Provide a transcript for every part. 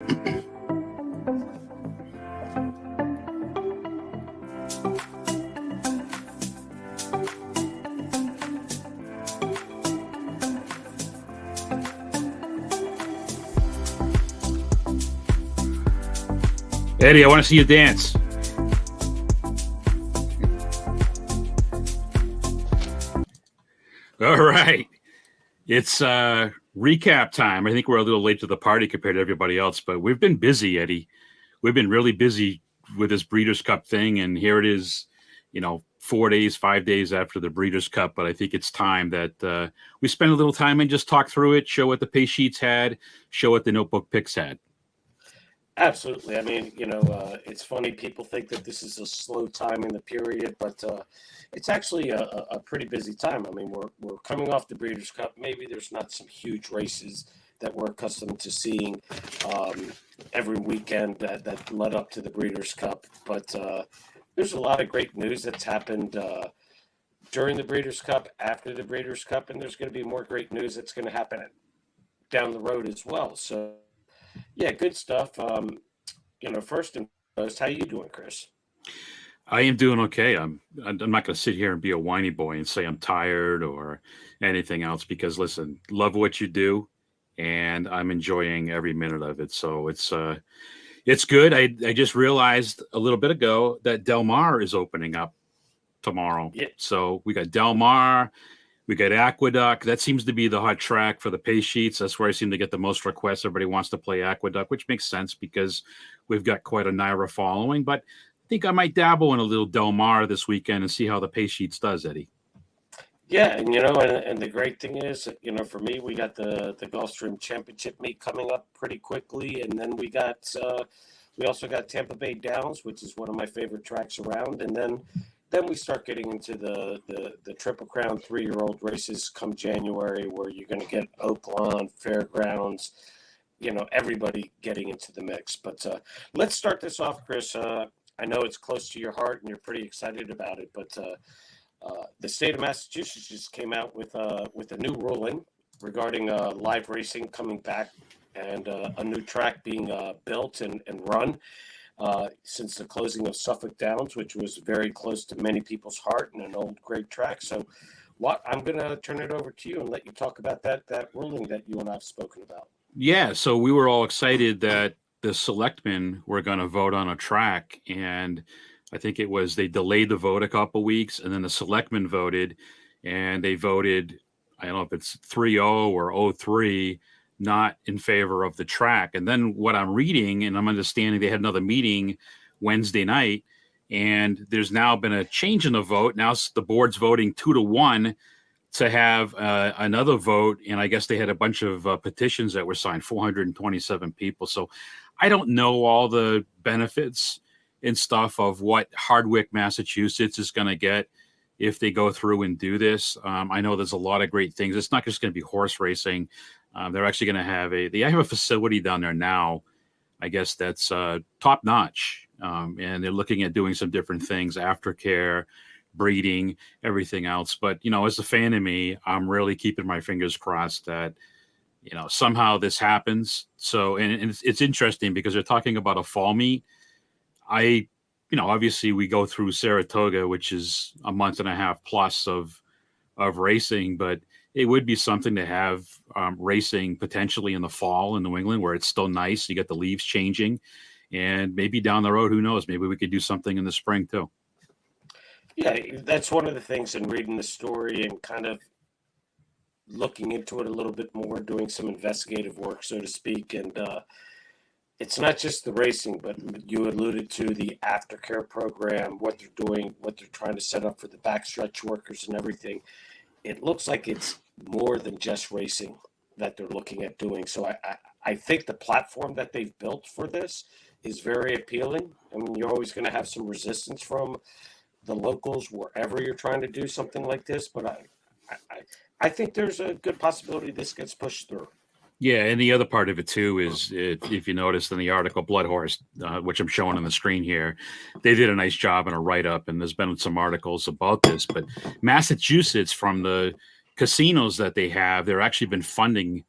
Eddie, I want to see you dance. All right. It's recap time. I think we're a little late to the party compared to everybody else, but we've been busy, Eddie. We've been really busy with this Breeders' Cup thing, and here it is, 4 days, 5 days after the Breeders' Cup, but I think it's time that we spend a little time and just talk through it, show what the PaceSheets had, show what the notebook picks had. Absolutely. I mean, it's funny. People think that this is a slow time in the period, but it's actually a pretty busy time. I mean, we're coming off the Breeders' Cup. Maybe there's not some huge races that we're accustomed to seeing every weekend that led up to the Breeders' Cup, but there's a lot of great news that's happened during the Breeders' Cup, after the Breeders' Cup, and there's going to be more great news that's going to happen down the road as well. So, yeah, good stuff. First and foremost, how you doing, Chris? I am doing okay. I'm not going to sit here and be a whiny boy and say I'm tired or anything else because, listen, love what you do, and I'm enjoying every minute of it. So it's good. I just realized a little bit ago that Del Mar is opening up tomorrow. Yeah. So we got Del Mar. We got Aqueduct. That seems to be the hot track for the PaceSheets. That's where I seem to get the most requests. Everybody wants to play Aqueduct, which makes sense because we've got quite a NYRA following. But I think I might dabble in a little Del Mar this weekend and see how the PaceSheets does, Eddie. Yeah, and the great thing is, for me, we got the Gulfstream Championship meet coming up pretty quickly, and then we also got Tampa Bay Downs, which is one of my favorite tracks around, and then we start getting into the Triple Crown 3-year-old races come January, where you're going to get Oaklawn, Fairgrounds, everybody getting into the mix. But let's start this off, Chris. I know it's close to your heart and you're pretty excited about it, but the state of Massachusetts just came out with a new ruling regarding live racing coming back and a new track being built and run. Since the closing of Suffolk Downs, which was very close to many people's heart and an old great track. So I'm going to turn it over to you and let you talk about that ruling that you and I have spoken about. Yeah, so we were all excited that the selectmen were going to vote on a track, and I think they delayed the vote a couple weeks, and then the selectmen voted, and they voted, I don't know if it's 3-0 or 0-3, not in favor of the track. And then what I'm reading and I'm understanding, they had another meeting Wednesday night, and there's now been a change in the vote. Now the board's voting 2-1 to have another vote. And I guess they had a bunch of petitions that were signed, 427 people. So I don't know all the benefits and stuff of what Hardwick, Massachusetts is going to get if they go through and do this. I know there's a lot of great things. It's not just going to be horse racing. They're actually going to have they have a facility down there now, I guess that's top notch. And they're looking at doing some different things, aftercare, breeding, everything else. But, as a fan of me, I'm really keeping my fingers crossed that, somehow this happens. So, and it's interesting because they're talking about a fall meet. Obviously we go through Saratoga, which is a month and a half plus of racing, but it would be something to have racing potentially in the fall in New England where it's still nice. You get the leaves changing, and maybe down the road, who knows? Maybe we could do something in the spring too. Yeah, that's one of the things in reading the story and kind of looking into it a little bit more, doing some investigative work, so to speak. And it's not just the racing, but you alluded to the aftercare program, what they're doing, what they're trying to set up for the backstretch workers and everything. It looks like it's more than just racing that they're looking at doing. So I think the platform that they've built for this is very appealing. I mean, you're always going to have some resistance from the locals wherever you're trying to do something like this, but I think there's a good possibility this gets pushed through. Yeah, and the other part of it too is, if you noticed in the article, Blood Horse, which I'm showing on the screen here, they did a nice job in a write-up, and there's been some articles about this. But Massachusetts, from the casinos that they have, they're actually been funding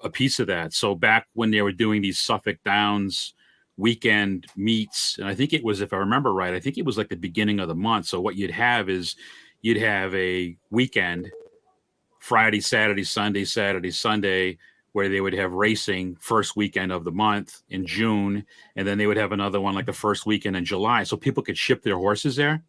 a piece of that. So back when they were doing these Suffolk Downs weekend meets, and I think it was, if I remember right, I think it was like the beginning of the month. So what you'd have is you'd have a weekend, Friday, Saturday, Sunday, where they would have racing first weekend of the month in June, and then they would have another one like the first weekend in July, so people could ship their horses there,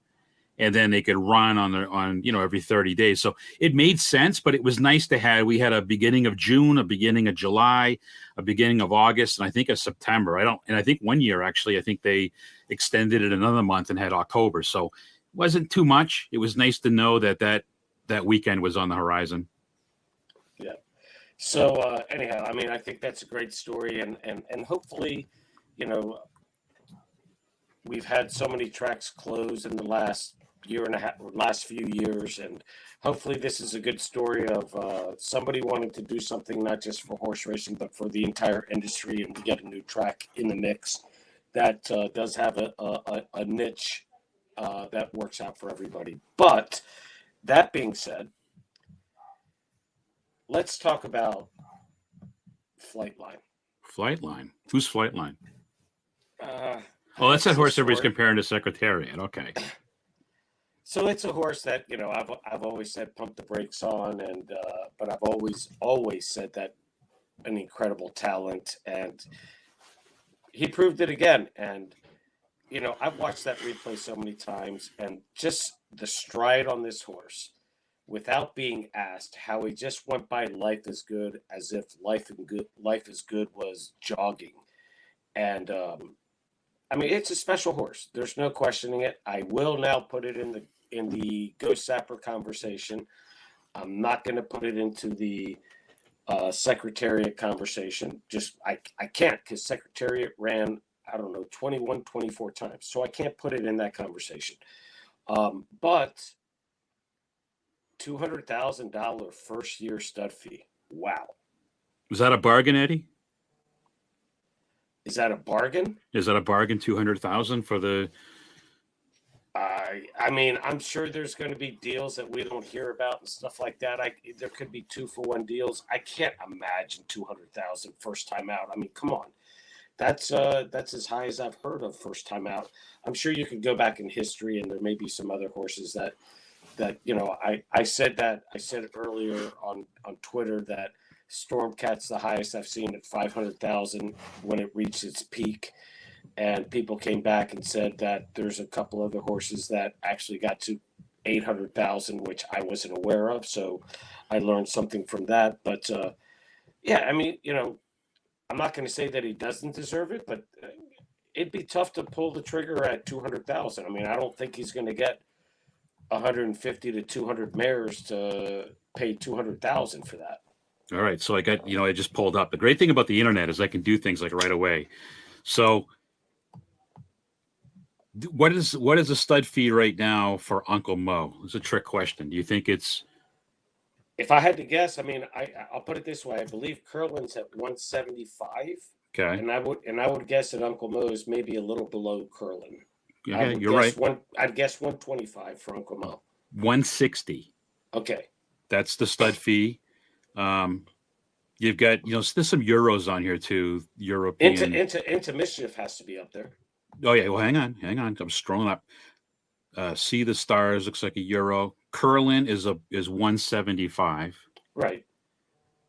and then they could run on every 30 days. So it made sense, but it was nice to have. We had a beginning of June, a beginning of July, a beginning of August, and I think a September. I think one year actually, I think they extended it another month and had October. So it wasn't too much. It was nice to know that weekend was on the horizon. Yeah. So anyhow, I mean, I think that's a great story, and hopefully, we've had so many tracks close in the last year and a half, last few years, and hopefully this is a good story of somebody wanting to do something not just for horse racing but for the entire industry, and we get a new track in the mix that does have a niche that works out for everybody. But that being said, let's talk about Flightline. Flightline? Who's Flightline? Oh, that's that horse everybody's comparing to Secretariat. Okay. So it's a horse that I've always said pump the brakes on, and but I've always said that an incredible talent, and he proved it again. And I've watched that replay so many times, and just the stride on this horse, without being asked, how he just went by life is good as if life is good was jogging, and I mean, it's a special horse. There's no questioning it. I will now put it in the Ghost Sapper conversation. I'm not going to put it into the Secretariat conversation. Just I can't, because Secretariat ran, I don't know, 21, 24 times. So I can't put it in that conversation. But $200,000 first year stud fee. Wow. Was that a bargain, Eddie? Is that a bargain? Is that a bargain? 200,000 for the? I mean, I'm sure there's going to be deals that we don't hear about and stuff like that. There could be 2-for-1 deals. I can't imagine 200,000 first time out. I mean, come on, that's as high as I've heard of first time out. I'm sure you could go back in history, and there may be some other horses that I said it earlier on Twitter that Stormcat's the highest I've seen at 500,000 when it reached its peak, and people came back and said that there's a couple other horses that actually got to 800,000, which I wasn't aware of. So I learned something from that. But yeah, I mean, I'm not going to say that he doesn't deserve it, but it'd be tough to pull the trigger at 200,000. I mean, I don't think he's going to get 150 to 200 mares to pay 200,000 for that. All right. So I got, I just pulled up. The great thing about the internet is I can do things like right away. So what is the stud fee right now for Uncle Mo? It's a trick question. Do you think it's? If I had to guess, I mean, I'll put it this way. I believe Curlin's at 175. Okay. And I would guess that Uncle Mo is maybe a little below Curlin. Yeah, you're right. I'd guess 125 for Uncle Mo. 160. Okay. That's the stud fee. You've got, there's some euros on here too. European. Into Mischief has to be up there. Oh yeah. Well, hang on. I'm scrolling up. See the Stars looks like a euro. Curlin is 175. Right.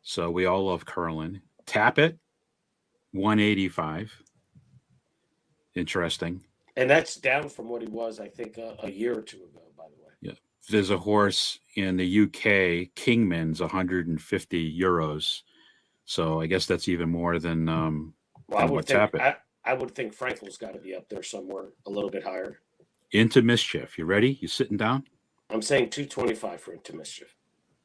So we all love Curlin. Tap It, 185. Interesting. And that's down from what he was, I think, a year or two ago, by the way. Yeah. There's a horse in the UK, Kingman's 150 euros. So I guess that's even more than I would think Frankel's got to be up there somewhere a little bit higher. Into Mischief. You ready? You sitting down? I'm saying 225 for Into Mischief.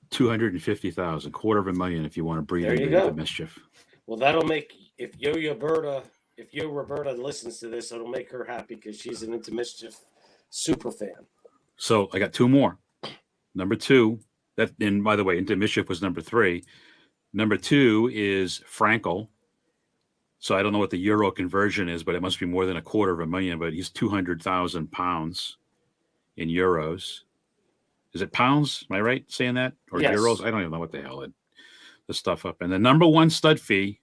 250,000, $250,000 if you want to breathe into Mischief. Well, that'll make, if Yo Roberta listens to this, it'll make her happy because she's an Into Mischief super fan. So I got two more. Number 2, and by the way, Into Mischief was number 3. Number 2 is Frankel. So I don't know what the euro conversion is, but it must be more than $250,000. But he's 200,000 pounds in euros. Is it pounds? Am I right saying that? Or yes. Euros? I don't even know what the hell the stuff up. And the number one stud fee,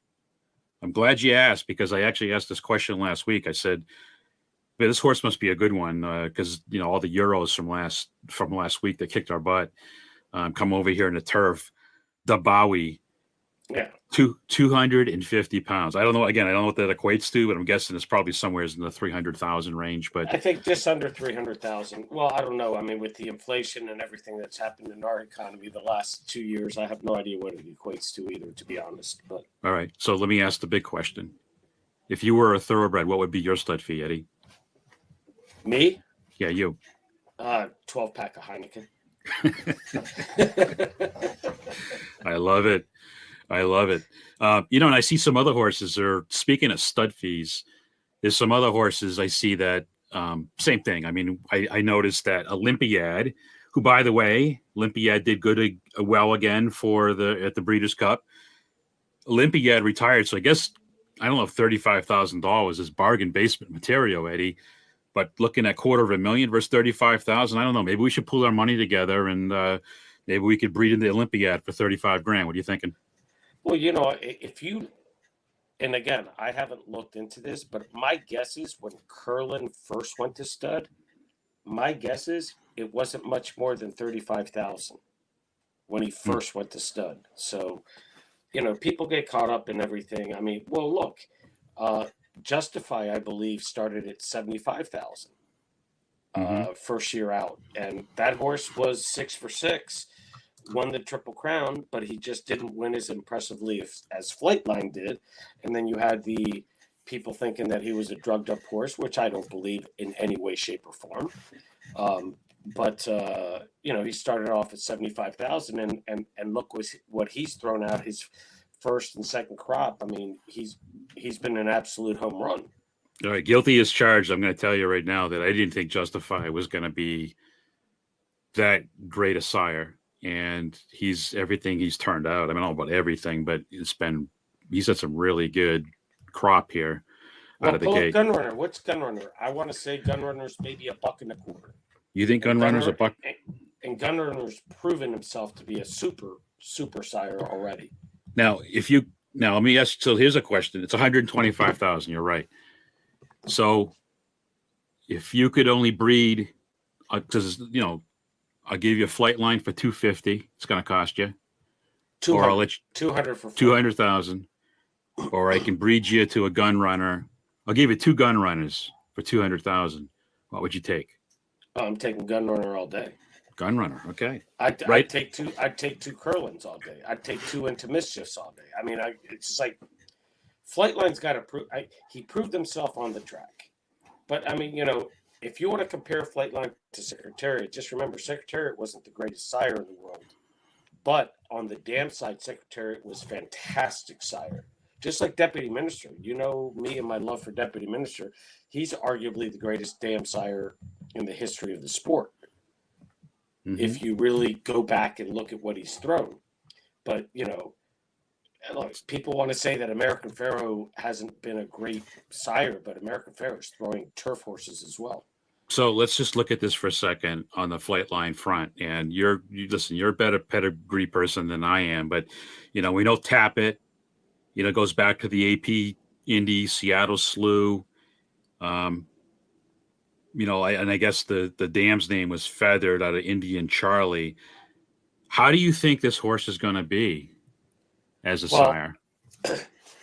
I'm glad you asked, because I actually asked this question last week. I said, "Man, this horse must be a good one," because all the Euros from last week that kicked our butt come over here in the turf. The Bowie, Yeah. 250 pounds. I don't know. Again, I don't know what that equates to, but I'm guessing it's probably somewhere in the 300,000 range. But I think just under 300,000. Well, I don't know. I mean, with the inflation and everything that's happened in our economy the last 2 years, I have no idea what it equates to either, to be honest. But all right, so let me ask the big question: if you were a thoroughbred, what would be your stud fee, Eddie? me, Yeah, you. 12 pack of Heineken. I love it. I love it. And I see some other horses are, speaking of stud fees, there's some other horses I see that same thing. I mean, I noticed that Olympiad, who, by the way, Olympiad did good, well again at the Breeders' Cup. Olympiad retired, so I guess, I don't know if $35,000 is bargain basement material, Eddie. But looking at $250,000 versus 35,000, I don't know. Maybe we should pull our money together and maybe we could breed in the Olympiad for 35 grand. What are you thinking? Well, if you, and again, I haven't looked into this, but my guess is when Curlin first went to stud, my guess is it wasn't much more than 35,000 when he first went to stud. So, people get caught up in everything. I mean, well, look, Justify, I believe, started at 75,000 first year out, and that horse was 6 for 6, won the Triple Crown, but he just didn't win as impressively as Flightline did. And then you had the people thinking that he was a drugged up horse, which I don't believe in any way, shape, or form. But he started off at 75,000, and look what he's thrown out his first and second crop. I mean, he's been an absolute home run. All right, guilty as charged. I'm going to tell you right now that I didn't think Justify was going to be that great a sire, and he's everything he's turned out. I mean, I don't know about everything, but he's had some really good crop here out of the gate. Gunrunner. What's Gunrunner? I want to say Gunrunner's maybe $1.25. You think Gunrunner's a buck? And Gunrunner's proven himself to be a super sire already. Now, let me ask. So here's a question. It's 125,000. You're right. So if you could only breed, because I'll give you a Flightline for 250. It's going to cost you. 200, or I'll let you 200 for 200,000. Or I can breed you to a Gunrunner. I'll give you 2 Gunrunners for 200,000. What would you take? I'm taking Gunrunner all day. Gunrunner, okay. I'd take two Curlins all day. I'd take 2 Into Mischiefs all day. I mean, it's just like Flightline's got to prove. He proved himself on the track, but I mean, if you want to compare Flightline to Secretariat, just remember Secretariat wasn't the greatest sire in the world, but on the dam side, Secretariat was fantastic sire. Just like Deputy Minister, me and my love for Deputy Minister, he's arguably the greatest dam sire in the history of the sport. Mm-hmm. If you really go back and look at what he's thrown. But, people want to say that American Pharaoh hasn't been a great sire, but American Pharaoh is throwing turf horses as well. So let's just look at this for a second on the Flightline front. And you're a better pedigree person than I am, but, we know Tappet, goes back to the AP Indy, Seattle Slew. I guess the dam's name was Feathered out of Indian Charlie. How do you think this horse is going to be as a sire?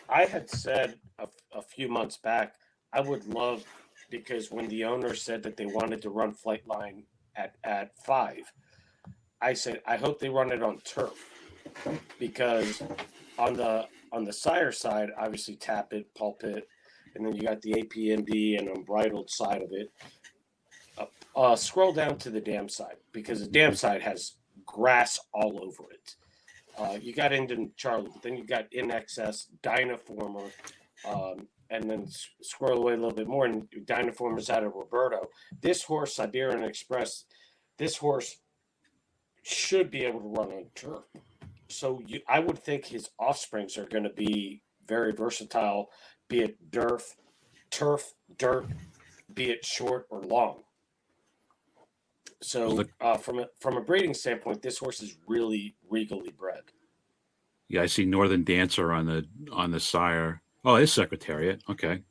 I had said a few months back, I would love, because when the owner said that they wanted to run Flightline at 5, I said, I hope they run it on turf, because on the sire side, obviously Tappet, Pulpit, and then you got the APMD and unbridled side of it. Scroll down to the dam side, because the dam side has grass all over it. You got Indian Charlie, but then you got In Excess, Dynaformer, and then scroll away a little bit more, and Dynaformer's out of Roberto. This horse, Siberian Express, this horse should be able to run on turf. So I would think his offsprings are going to be very versatile, be it turf, dirt, be it short or long. So from a breeding standpoint, this horse is really regally bred. Yeah, I see Northern Dancer on the sire. Oh, it's Secretariat. Okay,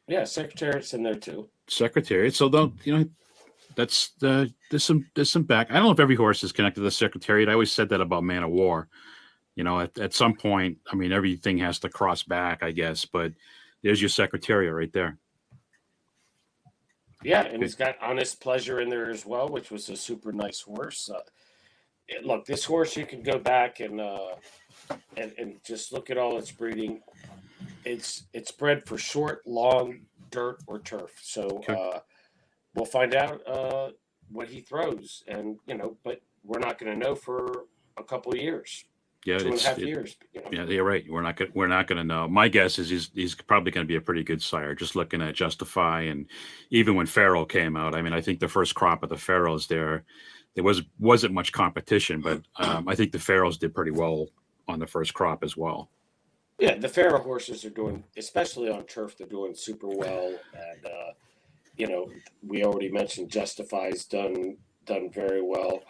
Yeah, Secretariat's in there too. Secretariat. So don't that's there's some back. I don't know if every horse is connected to the Secretariat. I always said that about Man of War. At some point, I mean, everything has to cross back, I guess. But there's your Secretariat right there. Yeah, and Okay. he's got Honest Pleasure in there as well, which was a super nice horse. Look, this horse you can go back and just look at all its breeding. It's bred for short, long, dirt, or turf. So Okay. we'll find out what he throws, and but we're not going to know for a couple of years, Yeah, 2.5 years. yeah, you're right. We're not gonna know. My guess is he's probably gonna be a pretty good sire. Just looking at Justify, and even when Farrell came out, I mean, I think the first crop of the Farrells there wasn't much competition, but I think the Farrells did pretty well on the first crop as well. Yeah, the Farrell horses are doing, especially on turf, they're doing super well, and we already mentioned Justify's done very well.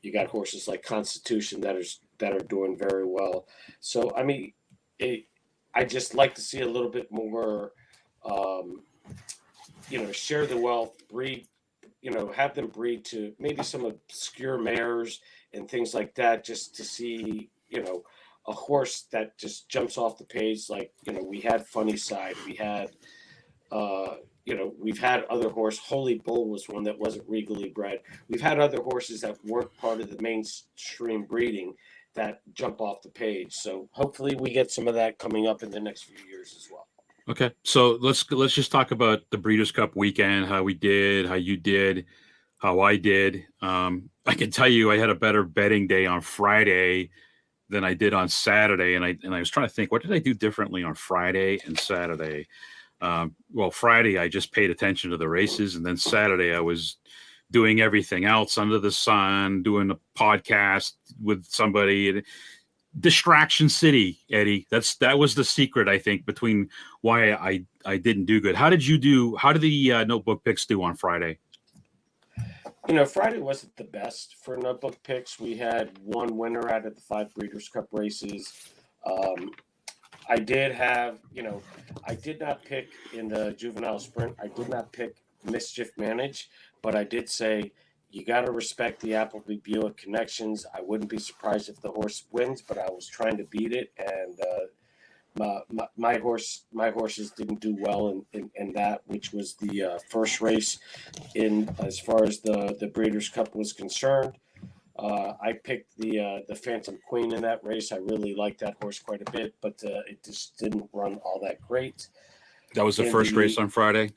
You got horses like Constitution that are doing very well. So I mean, I just like to see a little bit more, um, share the wealth, breed, have them breed to maybe some obscure mares and things like that, just to see, a horse that just jumps off the page. Like, we had Funny Side, we've had other horse. Holy Bull was one that wasn't regally bred. We've had other horses that weren't part of the mainstream breeding that jump off the page. So hopefully we get some of that coming up in the next few years as well. Okay, so let's just talk about the Breeders' Cup weekend. How we did, how you did, how I did. I can tell you, I had a better betting day on Friday than I did on Saturday, and I was trying to think, what did I do differently on Friday and Saturday? Well, Friday I just paid attention to the races, and then Saturday I was doing everything else under the sun, doing a podcast with somebody. Distraction City, Eddie. That was the secret, I think, between why I didn't do good. How did you do? How did the notebook picks do on Friday? Friday wasn't the best for notebook picks. We had one winner out of the 5 Breeders' Cup races. I did have, I did not pick in the juvenile sprint. I did not pick Mischief Manage, but I did say you got to respect the Appleby Buick connections. I wouldn't be surprised if the horse wins, but I was trying to beat it, and my horses didn't do well in that, which was the first race in as far as the Breeders' Cup was concerned. I picked the Phantom Queen in that race. I really liked that horse quite a bit, but it just didn't run all that great. That was the first race on Friday.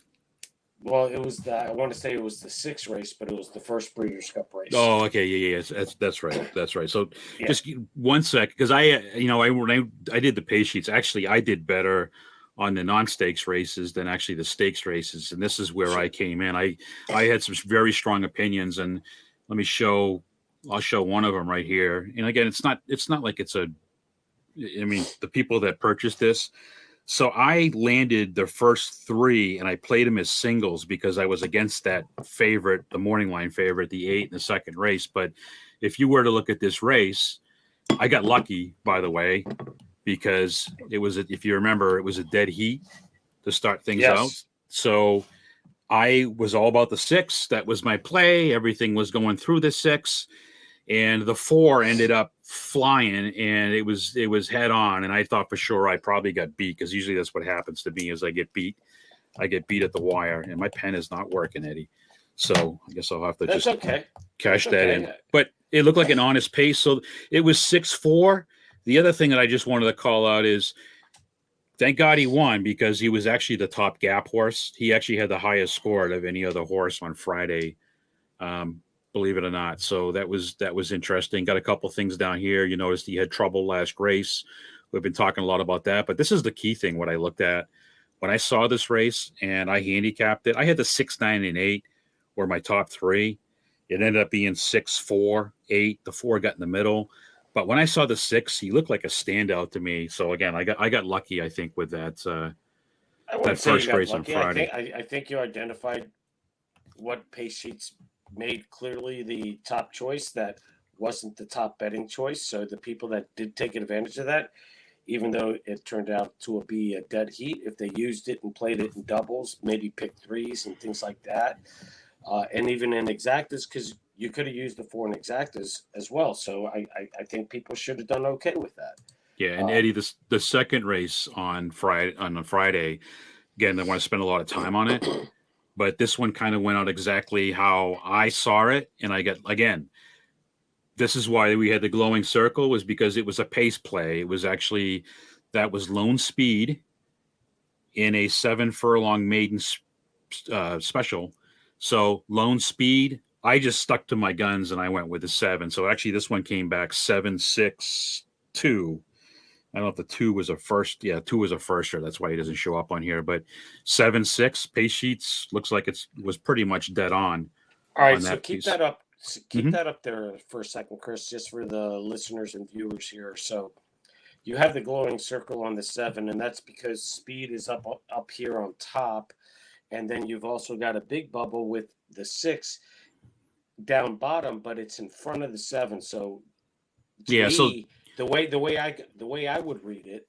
Well, it was I want to say it was the 6th race, but it was the first Breeders' Cup race. Oh, okay, yeah. That's right. That's right. So Yeah. just 1 sec, because when I did the pace sheets, actually I did better on the non-stakes races than actually the stakes races, and this is where Sure. I came in. I had some very strong opinions, and I'll show one of them right here. And again, it's not like I mean, the people that purchased this. So I landed the first 3 and I played them as singles because I was against that favorite, the morning line favorite, the 8 in the second race. But if you were to look at this race, I got lucky, by the way, because if you remember, it was a dead heat to start things out. Yes. So I was all about the 6. That was my play. Everything was going through the 6. And the 4 ended up flying, and it was head on. And I thought for sure I probably got beat, because usually that's what happens to me is I get beat at the wire, and my pen is not working, Eddie. So I guess I'll have to That's just okay. cash That's that okay. in. But it looked like an honest pace. So it was 6-4. The other thing that I just wanted to call out is, thank God he won, because he was actually the top gap horse. He actually had the highest score out of any other horse on Friday. Believe it or not. So that was interesting. Got a couple things down here. You noticed he had trouble last race. We've been talking a lot about that, but this is the key thing. What I looked at when I saw this race and I handicapped it, I had the 6, 9, and 8 were my top 3. It ended up being 6, 4, 8. The 4 got in the middle, but when I saw the 6, he looked like a standout to me. So again, I got lucky, I think, with that I wouldn't say you first got race on lucky. Friday. I think you identified what pace sheets made clearly the top choice, that wasn't the top betting choice. So the people that did take advantage of that, even though it turned out to be a dead heat, if they used it and played it in doubles, maybe pick threes and things like that, and even in exactas, because you could have used the 4 in exactas as well. So I think people should have done okay with that. Yeah, and Eddie, the second race on Friday, again, I want to spend a lot of time on it, but this one kind of went out exactly how I saw it, and I get again. This is why we had the glowing circle, was because it was a pace play. It was actually that was lone speed in a 7 furlong maiden special. So lone speed, I just stuck to my guns and I went with the 7. So actually, this one came back 7-6-2. I don't know if the 2 was a first. Yeah, 2 was a firster. That's why he doesn't show up on here. But 7-6 PaceSheets looks like it was pretty much dead on. All right, On so that keep piece. that up. Keep Mhm. that up there for a second, Chris, just for the listeners and viewers here. So you have the glowing circle on the 7, and that's because speed is up here on top, and then you've also got a big bubble with the 6 down bottom, but it's in front of the 7. So to Yeah. So me, the way I would read it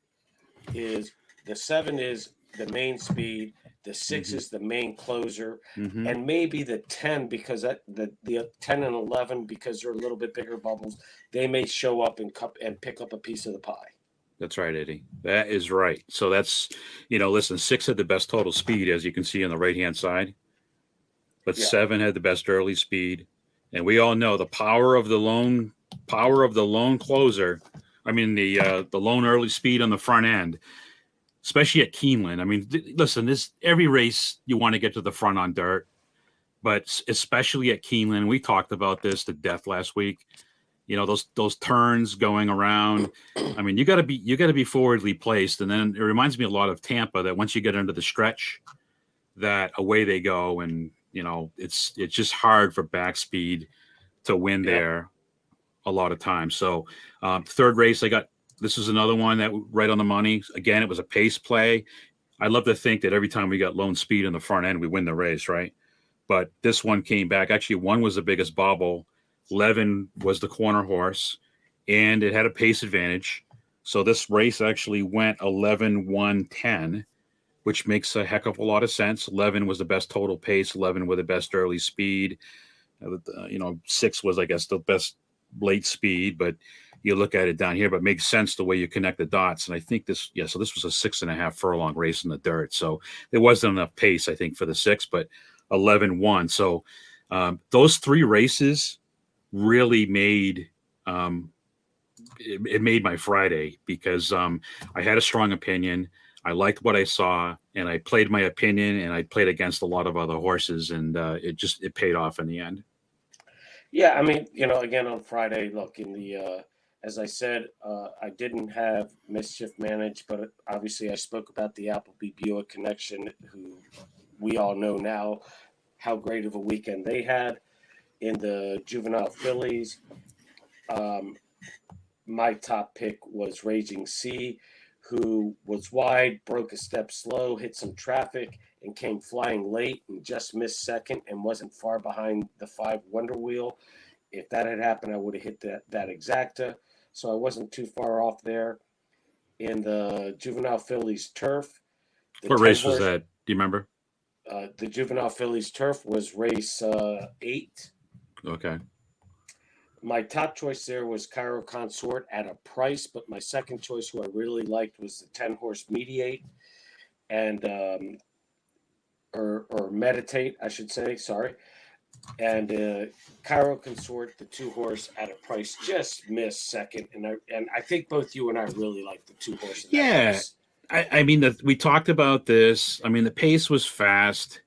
is the 7 is the main speed, the 6 is the main closer, mhm. and maybe the 10, because the 10 and 11, because they're a little bit bigger bubbles, they may show up and pick up a piece of the pie. That's right, Eddie. That is right. So that's, listen, 6 had the best total speed, as you can see on the right-hand side, but Yeah. 7 had the best early speed. And we all know the power of the lone closer. I mean, the lone early speed on the front end, especially at Keeneland. I mean, listen, this every race you want to get to the front on dirt, but especially at Keeneland. We talked about this to death last week. Those turns going around. I mean, you got to be forwardly placed, and then it reminds me a lot of Tampa, that once you get into the stretch, that away they go, and it's just hard for back speed to win Yep. there a lot of times. So third race, this is another one that right on the money. Again, it was a pace play. I love to think that every time we got lone speed in the front end, we win the race, right? But this one came back. Actually, 1 was the biggest bobble. 11 was the corner horse, and it had a pace advantage. So this race actually went 11-1-10, which makes a heck of a lot of sense. 11 was the best total pace. 11 with the best early speed. 6 was, I guess, the best late speed. But you look at it down here, but it makes sense the way you connect the dots. And I think so this was a 6.5 furlong race in the dirt. So there wasn't enough pace, I think, for the 6, but 11-1. So those 3 races really made it made my Friday, because I had a strong opinion. I liked what I saw, and I played my opinion, and I played against a lot of other horses, and it paid off in the end. Yeah, I mean, again on Friday, look, in the as I said, I didn't have Mischief managed, but obviously I spoke about the Appleby Buick connection, who we all know now how great of a weekend they had in the juvenile fillies. My top pick was Raging Sea, who was wide, broke a step slow, hit some traffic, and came flying late and just missed second and wasn't far behind the 5 Wonder Wheel. If that had happened, I would have hit that exacta. So I wasn't too far off there. In the juvenile fillies turf, the What 10 race was horse, that? Do you remember? the juvenile fillies turf was race 8. Okay. My top choice there was Cairo Consort at a price, but my second choice, who I really liked, was the 10 horse Mediate and or Meditate, I should say. Sorry. And Cairo Consort, the 2 horse at a price, just missed second, and I think both you and I really like the 2 horse in that Yeah. race. I mean, we talked about this. I mean, the pace was fast.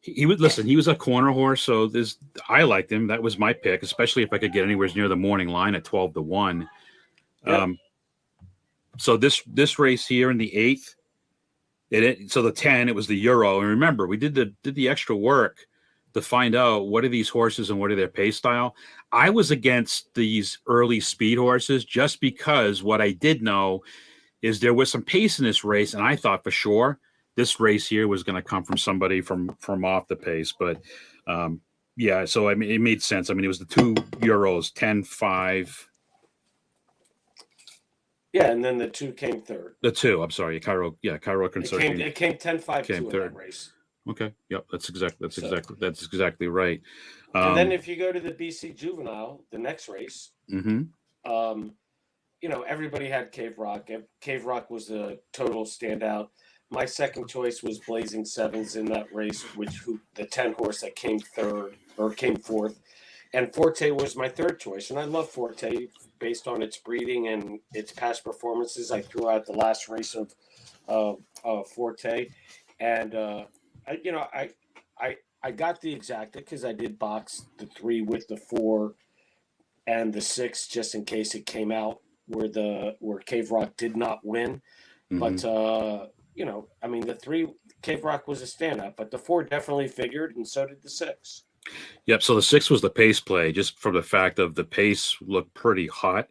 He would listen. He was a corner horse, so I liked him. That was my pick, especially if I could get anywhere near the morning line at 12-1. Yep. So this race here in the 8th, so the 10, it was the Euro. And remember, we did the extra work to find out what are these horses and what are their pace style. I was against these early speed horses just because what I did know is there was some pace in this race, and I thought for sure this race here was going to come from somebody from off the pace. But Yeah, so I mean, it made sense. I mean, it was the €2, 10-5. Yeah, and then the 2 came third. The two, I'm sorry, Cairo Consortium It came 10-5 came 2 in that third. race. Okay, yep, So, that's exactly right. and then if you go to the BC Juvenile, the next race, Mhm. um, everybody had Cave Rock. Cave Rock was a total standout. My second choice was Blazing Sevens in that race, the 10 horse that came fourth. And Forte was my third choice. And I love Forte based on its breeding and its past performances. I threw out the last race of Forte. And, I, you know, I got the exacta because I did box the 3 with the 4 and the 6 just in case it came out where Cave Rock did not win. But Mhm. I mean the 3 Cave Rock was a standout, but the 4 definitely figured, and so did the 6. Yep. So the 6 was the pace play, just from the fact of the pace looked pretty hot,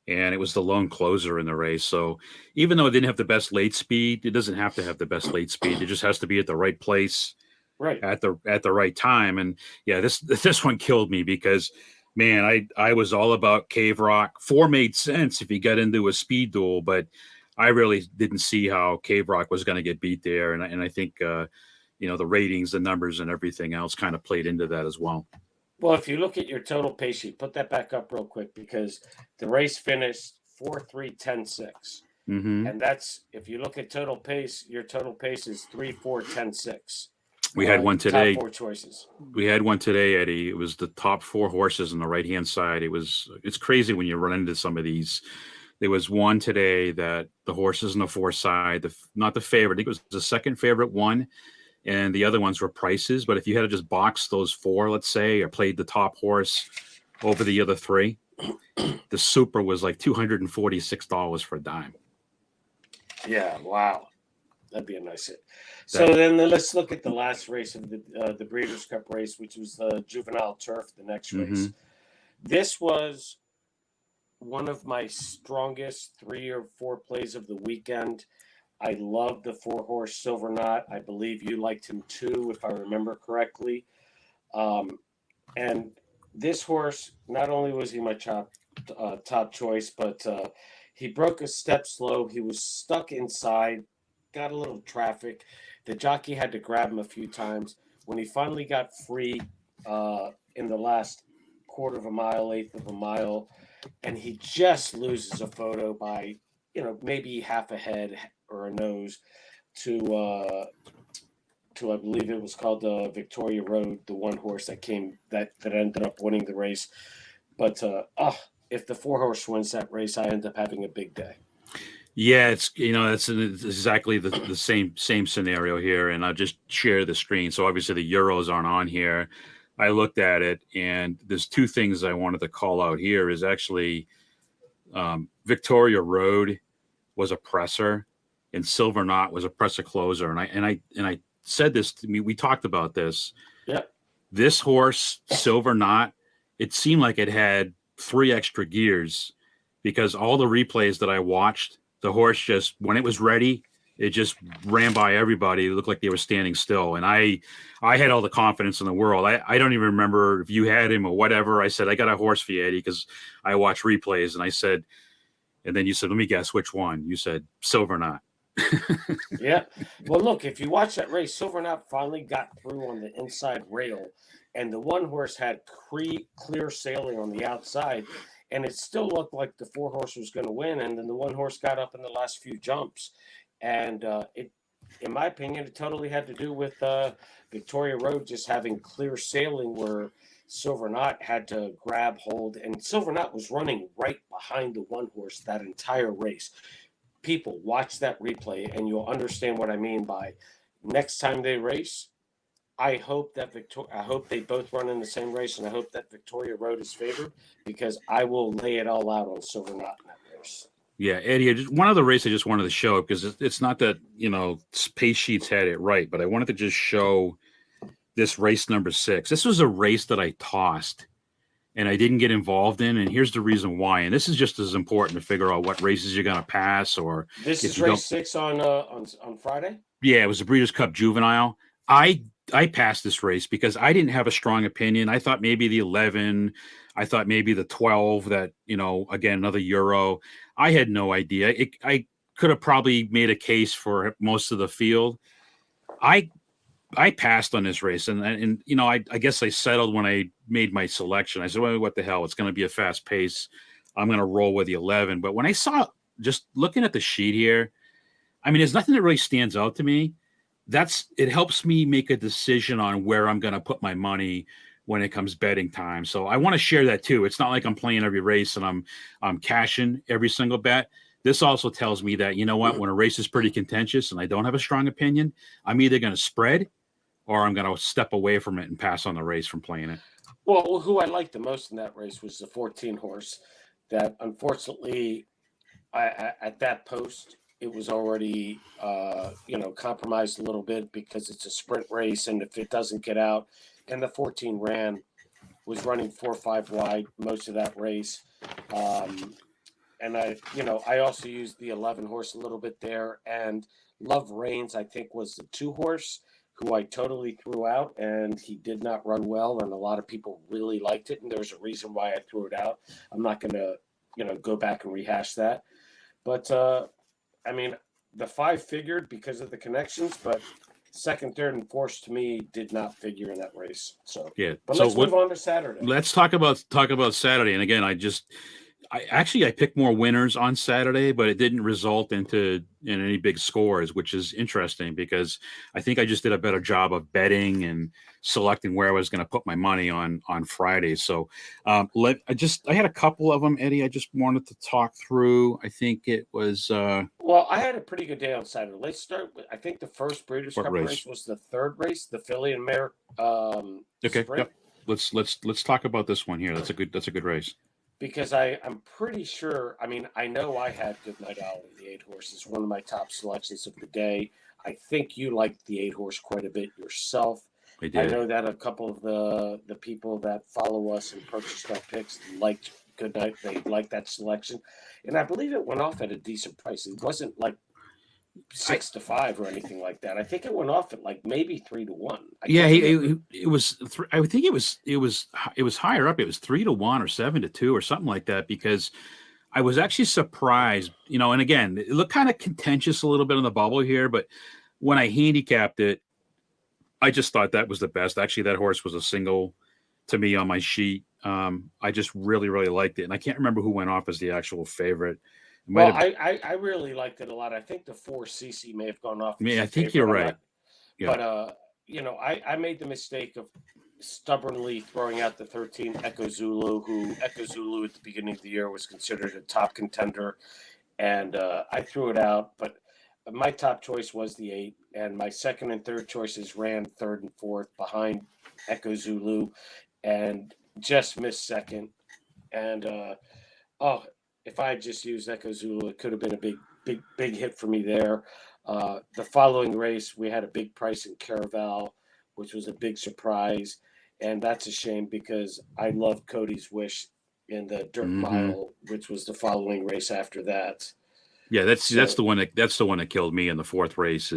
and it was the lone closer in the race. So even though it didn't have the best late speed, it doesn't have to have the best late speed. It just has to be at the right place Right. at the right time. And yeah, this one killed me because man, I was all about Cave Rock. 4 made sense if he got into a speed duel, but I really didn't see how Cave Rock was going to get beat there. And I think the ratings, the numbers, and everything else kind of played into that as well. Well, if you look at your total pace sheet, put that back up real quick because the race finished 4-3-10-6. Hmm. And that's if you look at total pace, your total pace is 3-4-10-6. We had one Top today. 4 choices. We had one today, Eddie. It was the top 4 horses on the right hand side. It's crazy when you run into some of these. There was one today that the horses on the 4 side, not the favorite. I think it was the second favorite one, and the other ones were prices. But if you had to just box those 4, let's say, or played the top horse over the other 3, the super was like $246 for a dime. Yeah, wow. That'd be a nice hit. So That. then let's look at the last race of the Breeders' Cup race, which was the Juvenile Turf, the next Mm-hmm. race. This was one of my strongest 3 or 4 plays of the weekend. I love the 4-horse Silver Knot. I believe you liked him too, if I remember correctly. And this horse, not only was he my top choice, but he broke a step slow. He was stuck inside, got a little traffic. The jockey had to grab him a few times. When he finally got free in the last quarter of a mile, eighth of a mile, and he just loses a photo by, maybe half a head or a nose to I believe it was called Victoria Road, the one horse that ended up winning the race. But if the 4-horse wins that race, I end up having a big day. Yeah, it's exactly the same scenario here, and I'll just share the screen. So obviously the Euros aren't on here. I looked at it, and there's 2 things I wanted to call out here. Is actually Victoria Road was a presser, and Silver Knot was a presser closer. And I said this to me. We talked about this. Yep. This horse, Silver Knot, it seemed like it had 3 extra gears because all the replays that I watched, the horse just, when it was ready, it just ran by everybody. It looked like they were standing still. And I had all the confidence in the world. I don't even remember if you had him or whatever. I said, I got a horse for you, Eddie, because I watch replays. And I said, and then you said, let me guess which one. You said Silver Knot. Yeah. Well, look, if you watch that race, Silver Knot finally got through on the inside rail, and the one horse had clear sailing on the outside, and it still looked like the 4-horse was going to win. And then the one horse got up in the last few jumps, and in my opinion, it totally had to do with Victoria Road just having clear sailing where Silver Knot had to grab hold, and Silver Knot was running right behind the one horse that entire race. People watch that replay and you'll understand what I mean by next time they race. I hope they both run in the same race, and I hope that Victoria Road is favored because I will lay it all out on Silver Knot in that race. Yeah, Eddie, one other race I just wanted to show because it's not that, PaceSheets had it right, but I wanted to just show this race number 6. This was a race that I tossed and I didn't get involved in. And here's the reason why. And this is just as important to figure out what races you're going to pass or this is race 6 on Friday. Yeah, it was the Breeders' Cup Juvenile. I I passed this race because I didn't have a strong opinion. I thought maybe the 11, I thought maybe the 12, that, again, another Euro. I had no idea. I could have probably made a case for most of the field. I passed on this race, and I guess I settled when I made my selection. I said, well, what the hell? It's going to be a fast pace. I'm going to roll with the 11. But when I saw, just looking at the sheet here, I mean, there's nothing that really stands out to me. It helps me make a decision on where I'm going to put my money when it comes betting time. So I want to share that too. It's not like I'm playing every race and I'm cashing every single bet. This also tells me that, you know what, when a race is pretty contentious and I don't have a strong opinion, I'm either going to spread or I'm going to step away from it and pass on the race from playing it. Well, who I liked the most in that race was the 14 horse that, unfortunately, at that post, it was already, compromised a little bit because it's a sprint race. And if it doesn't get out, and the 14 was running 4-5 wide most of that race. And I also used the 11 horse a little bit there. And Love Reigns, I think, was the 2 horse who I totally threw out, and he did not run well. And a lot of people really liked it. And there's a reason why I threw it out. I'm not going to, go back and rehash that. But, I mean, the 5 figured because of the connections, but second, third, and fourth to me did not figure in that race. So, yeah. But let's move on to Saturday. Let's talk about Saturday. And again, I picked more winners on Saturday, but it didn't result in any big scores, which is interesting because I think I just did a better job of betting and selecting where I was going to put my money on Friday. So I had a couple of them, Eddie. I just wanted to talk through. I think it was. Well, I had a pretty good day on Saturday. Let's start with, I think the first Breeders' Cup race was the third race, the Filly and Mare. Okay. Sprint. Yep. Let's talk about this one here. That's a good race. Because I'm pretty sure, I know I had Good Night Owl of the 8 horses, one of my top selections of the day. I think you liked the 8 horse quite a bit yourself. I did. I know that a couple of the people that follow us and purchased our picks liked Good Night. They liked that selection. And I believe it went off at a decent price. It wasn't like 6-5 or anything like that. I think it went off at like maybe 3-1. Yeah, it was. I think it was higher up. It was 3-1 or 7-2 or something like that. Because I was actually surprised, And again, it looked kind of contentious a little bit on the bubble here, but when I handicapped it, I just thought that was the best. Actually, that horse was a single to me on my sheet. I just really, really liked it, and I can't remember who went off as the actual favorite. I really liked it a lot. I think the 4 CC may have gone off. I think you're right. Yeah. But I made the mistake of stubbornly throwing out the 13 Echo Zulu, who Echo Zulu at the beginning of the year was considered a top contender, and I threw it out. But my top choice was the 8, and my second and third choices ran third and fourth behind Echo Zulu, and just missed second. And if I had just used Echo Zulu, it could have been a big hit for me there. The following race, we had a big price in Caraval, which was a big surprise. And that's a shame because I love Cody's Wish in the Dirt Mile, which was the following race after that. Yeah, that's the one that killed me in the fourth race.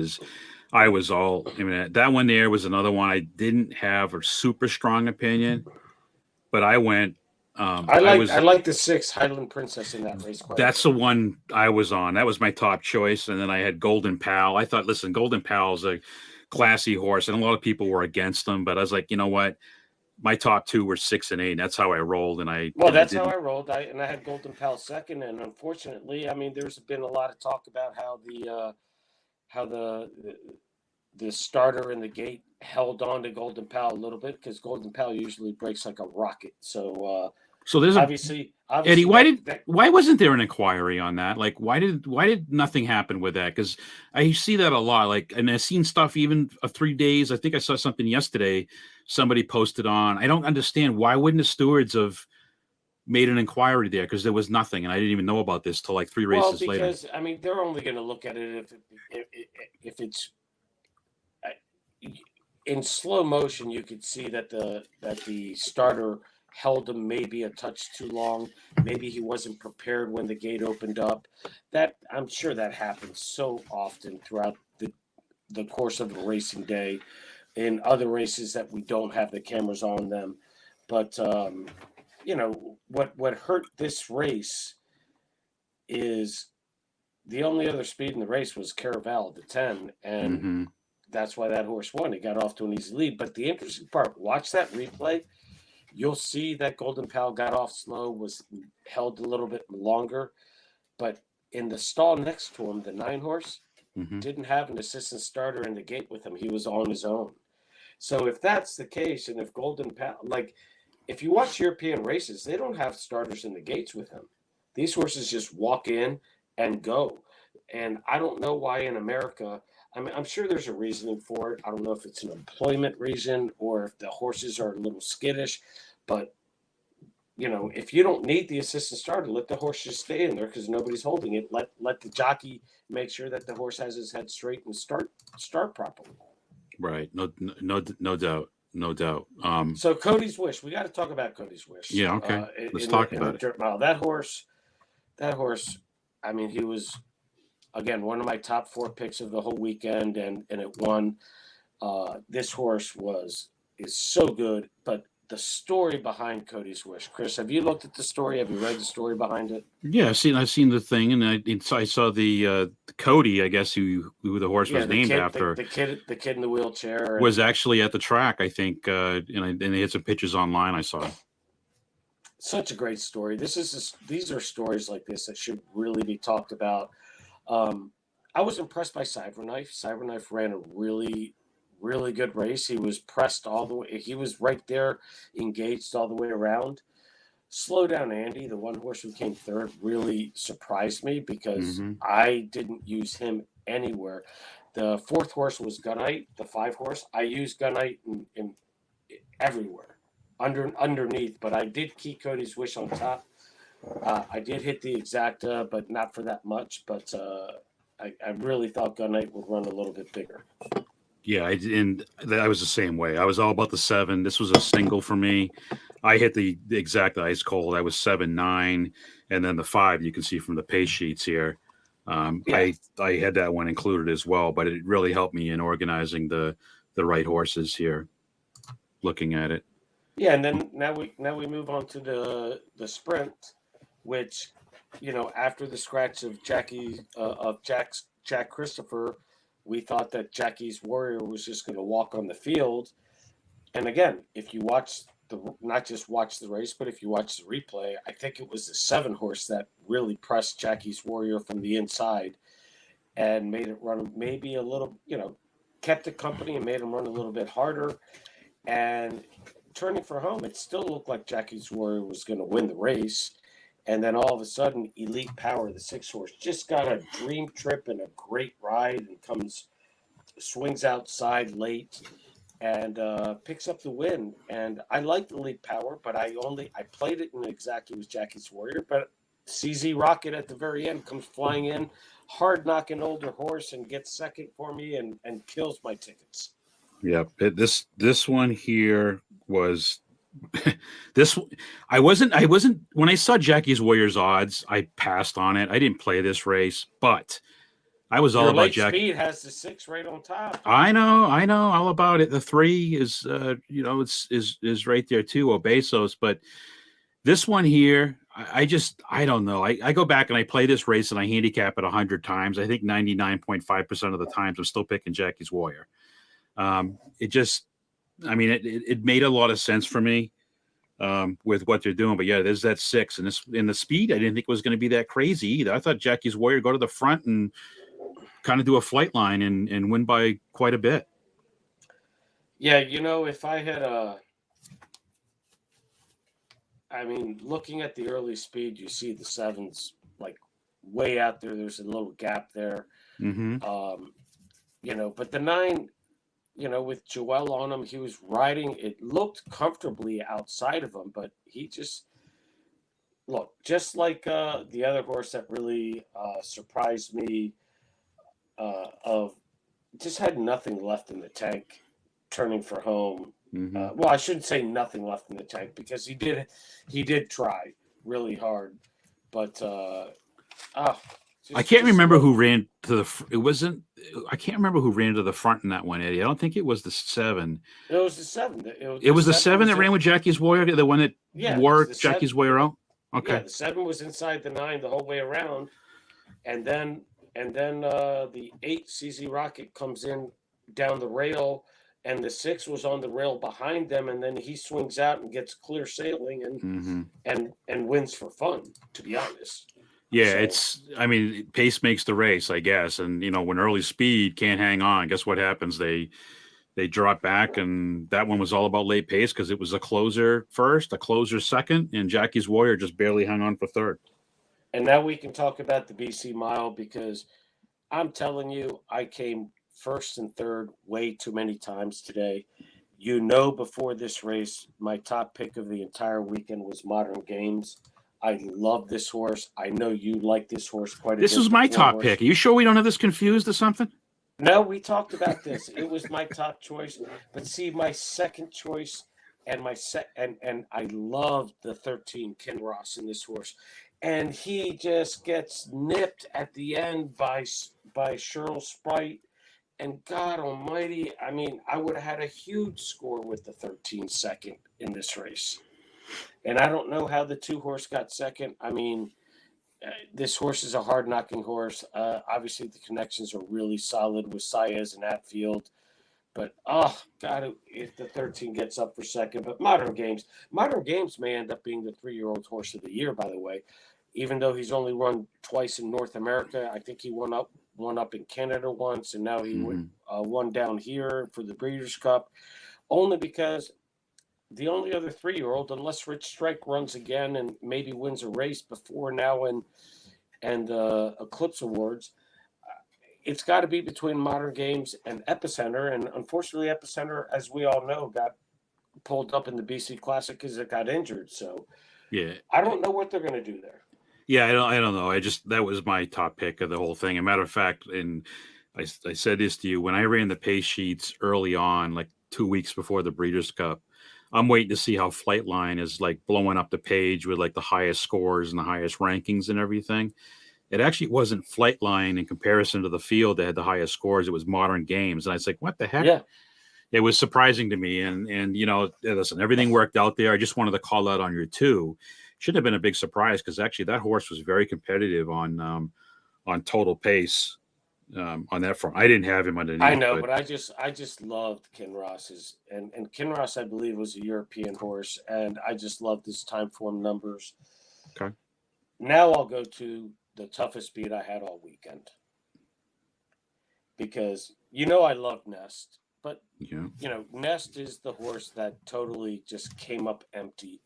That one there was another one I didn't have a super strong opinion, but I went. I like the 6 Highland Princess in that race. That's the one I was on. That was my top choice, and then I had Golden Pal. I thought, listen, Golden Pal's a classy horse, and a lot of people were against him, but I was like, you know what? My top 2 were 6 and 8. And that's how I rolled, that's how I rolled. I had Golden Pal second, and unfortunately, there's been a lot of talk about how the starter in the gate held on to Golden Pal a little bit because Golden Pal usually breaks like a rocket. So there's obviously, Eddie, why wasn't there an inquiry on that? Like, why did nothing happen with that? Because I see that a lot. Like, and I've seen stuff even of 3 days. I think I saw something yesterday. Somebody posted on. I don't understand why wouldn't the stewards have made an inquiry there? Because there was nothing, and I didn't even know about this till like 3 races later. Because they're only going to look at it if it's in slow motion. You could see that the starter held him maybe a touch too long. Maybe he wasn't prepared when the gate opened up. That I'm sure that happens so often throughout the course of a racing day. in other races that we don't have the cameras on them. But what hurt this race is the only other speed in the race was Caraval, the 10, and that's why that horse won. He got off to an easy lead. But the interesting part, watch that replay. You'll see that Golden Pal got off slow, was held a little bit longer, but in the stall next to him, the 9 horse didn't have an assistant starter in the gate with him. He was on his own. So if that's the case, and if Golden Pal, like if you watch European races, they don't have starters in the gates with him. These horses just walk in and go. And I don't know why in America, I mean, I'm sure there's a reasoning for it. I don't know if it's an employment reason or if the horses are a little skittish, but if you don't need the assistant starter, let the horse just stay in there because nobody's holding it. Let the jockey make sure that the horse has his head straight and start properly. Right. No doubt. No doubt. So Cody's Wish, we got to talk about Cody's Wish. Yeah. Okay. Let's talk about it. Dirt mile. That horse. I mean, he was again one of my top 4 picks of the whole weekend, and it won. This horse is so good, but the story behind Cody's Wish, Chris, have you looked at the story? Have you read the story behind it? Yeah, I've seen the thing, and I saw the Cody, I guess, who the horse was named after. The kid in the wheelchair was actually at the track, I think, and they had some pictures online. I saw. Such a great story. These are stories like this that should really be talked about. I was impressed by Cyberknife. Cyberknife ran a really, really good race. He was pressed all the way. He was right there, engaged all the way around. Slow Down Andy, the one horse who came third, really surprised me because I didn't use him anywhere. The 4th horse was Gunite, the 5 horse. I used Gunite in everywhere, underneath, but I did keep Cody's Wish on top. I did hit the exacta, but not for that much. But I really thought Gunite would run a little bit bigger. Yeah, I was the same way. I was all about the 7. This was a single for me. I hit the exact ice cold. I was 7-9, and then the 5 you can see from the pace sheets here. I had that one included as well, but it really helped me in organizing the right horses here. Looking at it. Yeah, and then now we move on to the sprint, which after the scratch of Jack Christopher, we thought that Jackie's Warrior was just going to walk on the field. And again, if you watch not just watch the race, but if you watch the replay, I think it was the 7 horse that really pressed Jackie's Warrior from the inside and made it run maybe a little, kept it company and made him run a little bit harder. And turning for home, it still looked like Jackie's Warrior was going to win the race. And then all of a sudden, Elite Power, the 6 horse, just got a dream trip and a great ride and swings outside late and picks up the win. And I liked Elite Power, but I played it in exactly with Jackie's Warrior. But CZ Rocket at the very end comes flying in, hard knocking older horse and gets second for me and kills my tickets. Yeah, this one here was I wasn't when I saw Jackie's Warrior's odds, I passed on it. I didn't play this race, but I was all about Jackie. Speed has the 6 right on top. I know all about it. The 3 is is right there too, Obesos, but this one here, I don't know. I go back and I play this race and I handicap it 100 times. I think 99.5% of the times I'm still picking Jackie's Warrior. It made a lot of sense for me with what they're doing. But yeah, there's that 6 and in the speed. I didn't think it was going to be that crazy either. I thought Jackie's Warrior go to the front and kind of do a flight line and win by quite a bit. Yeah, if I had looking at the early speed, you see the 7s like way out there. There's a little gap there. But the 9. With Joel on him, he was riding. It looked comfortably outside of him, but he just like the other horse that really surprised me. Just had nothing left in the tank, turning for home. Well, I shouldn't say nothing left in the tank because he did try really hard, but I can't Just remember look. who ran to the. It wasn't. I can't remember who ran to the front in that one, Eddie. I don't think it was the 7. It was the 7. It The was the 7 7 was that in. ran with Jackie's Warrior, the one that Yeah, wore the 7. Jackie's Warrior out. Yeah, Okay. the 7 was inside the 9 the whole way around, and then the 8 CZ Rocket comes in down the rail, and the 6 was on the rail behind them, and then he swings out and gets clear sailing Mm-hmm. and wins for fun. To be honest. Yeah, So it's. I mean, pace makes the race, I guess. And when early speed can't hang on, guess what happens? They drop back, and that one was all about late pace because it was a closer first, a closer second, and Jackie's Warrior just barely hung on for third. and now we can talk about the BC Mile because I'm telling you, I came first and third way too many times today. Before this race, my top pick of the entire weekend was Modern Games. I love this horse. I know you like this horse quite a This bit. was my The four top horse. pick. Are you sure we don't have this confused or something? No, we talked about this. It was my top choice, but see, my second choice and and I loved the 13 Kinross in this horse, and he just gets nipped at the end by Cheryl Sprite. And God Almighty, I mean, I would have had a huge score with the 13 second in this race, and I don't know how the 2 horse got second. I mean, this horse is a hard knocking horse. Obviously, the connections are really solid with Saez and Atfield. But oh God, if the 13 gets up for second, but Modern Games may end up being the 3-year-old horse of the year. By the way, even though he's only run twice in North America, I think he won up in Canada once, and now he won down here for the Breeders' Cup, only because the only other 3-year-old, unless Rich Strike runs again and maybe wins a race before now and Eclipse Awards, it's got to be between Modern Games and Epicenter. And unfortunately, Epicenter, as we all know, got pulled up in the BC Classic because it got injured. So Yeah. I don't know what they're going to do there. Yeah, I don't know. That was my top pick of the whole thing. As a matter of fact, and I said this to you when I ran the pace sheets early on, like 2 weeks before the Breeders' Cup. I'm waiting to see how Flightline is like blowing up the page with like the highest scores and the highest rankings and everything. It actually wasn't Flightline in comparison to the field that had the highest scores. It was Modern Games, and I was like, "What the heck?" Yeah. It was surprising to me, and listen, everything worked out there. I just wanted to call out on your 2. Should have been a big surprise because actually that horse was very competitive on total pace on that front. I didn't have him underneath. I know, but I just loved Kinross's and Kinross, I believe, was a European horse, and I just loved his time form numbers. Okay. Now I'll go to the toughest beat I had all weekend because I love Nest, but Nest is the horse that totally just came up empty.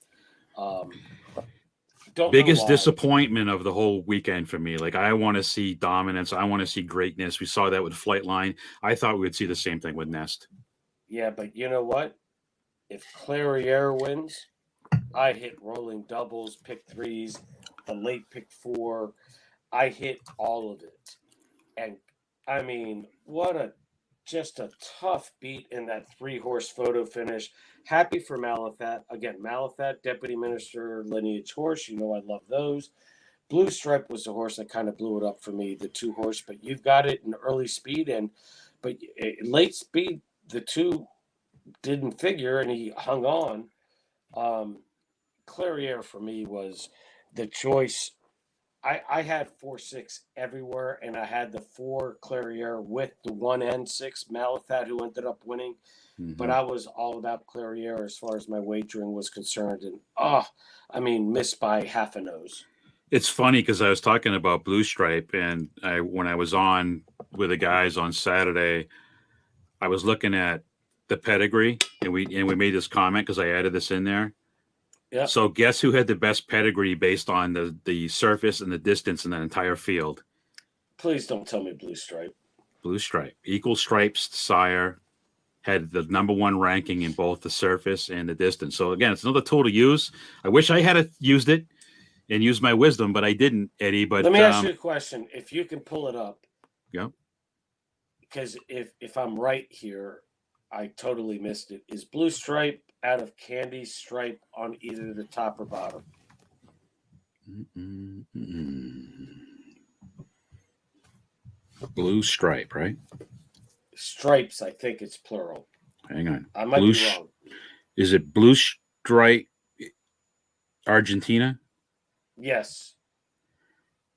Biggest disappointment of the whole weekend for me. Like, I want to see dominance. I want to see greatness. We saw that with Flightline. I thought we would see the same thing with Nest. Yeah, but you know what? If Clairiere wins, I hit rolling doubles, pick 3s, the late pick 4. I hit all of it. And I mean, just a tough beat in that 3-horse photo finish. Happy for Malathat. Again, Malathat, Deputy Minister lineage horse. I love those. Blue Stripe was the horse that kind of blew it up for me, the 2-horse. But you've got it in early speed, but late speed, the 2 didn't figure, and he hung on. Clairiere for me was the choice. I had 4-6 everywhere, and I had the 4 Clairiere with the 1 and 6 Malathat, who ended up winning. Mm-hmm. But I was all about Clairiere as far as my wagering was concerned, and missed by half a nose. It's funny because I was talking about Blue Stripe, and when I was on with the guys on Saturday, I was looking at the pedigree, and we made this comment because I added this in there. Yeah. So guess who had the best pedigree based on the surface and the distance in that entire field? Please don't tell me Blue Stripe. Blue Stripe. Equal Stripes sire had the number 1 ranking in both the surface and the distance. So again, it's another tool to use. I wish I had used it and used my wisdom, but I didn't, Eddie. But let me ask you a question. If you can pull it up. Yeah. Because if I'm right here, I totally missed it. Is Blue Stripe out of Candy Stripe on either the top or bottom? Blue stripe, right? Stripes, I think it's plural. Hang on. I might be wrong. Is it blue stripe Argentina? Yes.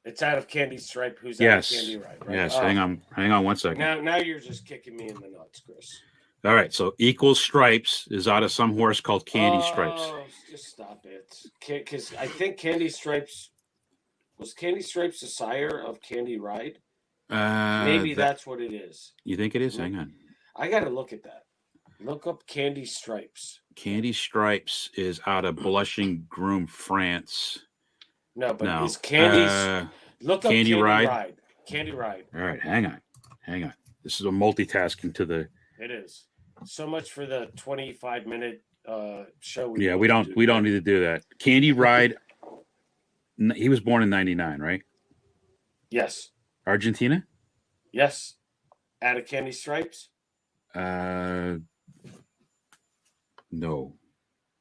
It's out of Candy Stripe, who's out of Yes. Candy Ride, right? Yes. Hang on 1 second. Now you're just kicking me in the nuts, Chris. All right. So Equal Stripes is out of some horse called Candy Stripes. Oh, just stop it. Because I think Candy Stripes was Candy Stripes the sire of Candy Ride. Maybe that's what it is. You think it is? Hang on. I got to look at that. Look up Candy Stripes. Candy Stripes is out of Blushing Groom, France. No, but is Candy... look up Candy Ride. Candy Ride. All right, hang on. This is a multitasking to the... It is. So much for the 25-minute show. We don't need to do that. Candy Ride, he was born in 99, right? Yes. Argentina? Yes. Out of Candy Stripes? No.